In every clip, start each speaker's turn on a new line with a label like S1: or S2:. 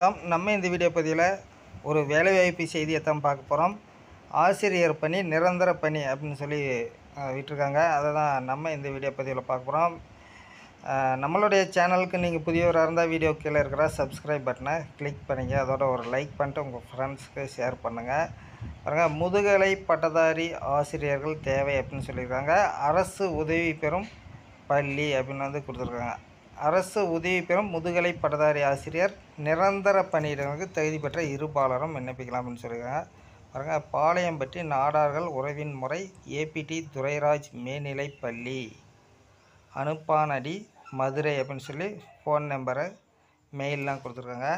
S1: நம்ம இந்த வீடியோ பதிவில் ஒரு வேலைவாய்ப்பு செய்தியை தான் பார்க்க போகிறோம். ஆசிரியர் பணி நிரந்தர பணி அப்படின்னு சொல்லி விட்டுருக்காங்க. அதை தான் நம்ம இந்த வீடியோ பதிவில் பார்க்க போகிறோம். நம்மளுடைய சேனலுக்கு நீங்கள் புதியவராக இருந்தால் வீடியோ கீழே இருக்கிற சப்ஸ்கிரைப் பட்டனை கிளிக் பண்ணிங்க. அதோட ஒரு லைக் பண்ணிட்டு உங்கள் ஃப்ரெண்ட்ஸுக்கு ஷேர் பண்ணுங்கள். பாருங்கள், முதுகலை பட்டதாரி ஆசிரியர்கள் தேவை அப்படின்னு சொல்லியிருக்காங்க. அரசு உதவி பெறும் பள்ளி அப்படின்னு வந்து கொடுத்துருக்காங்க. அரசு உதவி பெறும் முதுகலை பட்டதாரி ஆசிரியர் நிரந்தர பணியிடங்களுக்கு தகுதி பெற்ற இருபாலரும் விண்ணப்பிக்கலாம் அப்படின்னு சொல்லியிருக்காங்க. பாருங்கள், பாளையம்பட்டி நாடார்கள் உறவின் முறை ஏபிடி துரைராஜ் மேல்நிலை பள்ளி, அனுப்பானடி மதுரை அப்படின்னு சொல்லி ஃபோன் நம்பரு மெயிலெலாம் கொடுத்துருக்காங்க.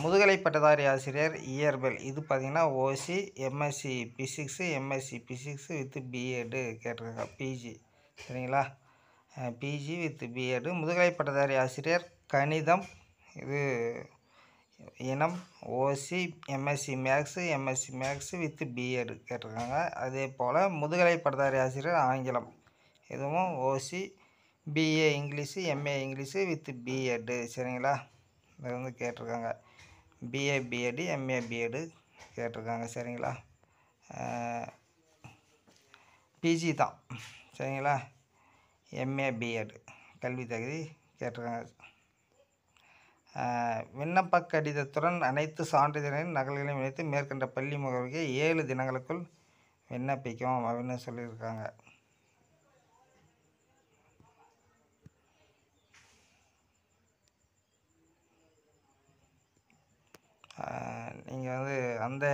S1: முதுகலை பட்டதாரி ஆசிரியர் இயற்பியல், இது பார்த்திங்கன்னா OC, MSc physics, MSc physics with BEd கேட்டிருக்காங்க. பிஜி, சரிங்களா? PG with BEd. முதுகலை பட்டதாரி ஆசிரியர் கணிதம், இது இனம் OC, MSc maths with BEd கேட்டிருக்காங்க. அதே போல் முதுகலை பட்டதாரி ஆசிரியர் ஆங்கிலம், இதுவும் OC, BA English, MA English with BEd, சரிங்களா? இதை வந்து கேட்டிருக்காங்க. பிஏ பிஎட், எம்ஏ பிஎட் கேட்டிருக்காங்க, சரிங்களா? பிஜி தான், சரிங்களா? எம்ஏ பிஎட் கல்வி தகுதி கேட்டிருக்காங்க. விண்ணப்ப கடிதத்துடன் அனைத்து சான்றிதழின் நகல்களையும் இணைத்து மேற்கண்ட பள்ளி முகவரிக்கு 7 தினங்களுக்குள் விண்ணப்பிக்கும் அப்படின்னு சொல்லியிருக்காங்க. நீங்கள் வந்து அந்த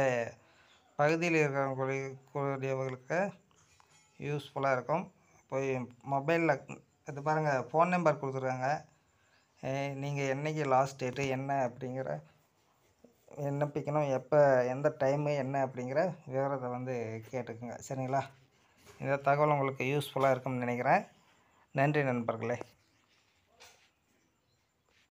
S1: பகுதியில் இருக்கக்கூடியவர்களுக்கு யூஸ்ஃபுல்லாக இருக்கும். போய் மொபைலில் இது பாருங்கள், ஃபோன் நம்பர் கொடுத்துருக்காங்க. நீங்கள் என்றைக்கு லாஸ்ட் டேட்டு என்ன அப்படிங்கிற விண்ணப்பிக்கணும், எப்போ எந்த டைமு என்ன அப்படிங்கிற விவரத்தை வந்து கேட்டுக்குங்க, சரிங்களா? இந்த தகவல் உங்களுக்கு யூஸ்ஃபுல்லாக இருக்கும்னு நினைக்கிறேன். நன்றி நண்பர்களே.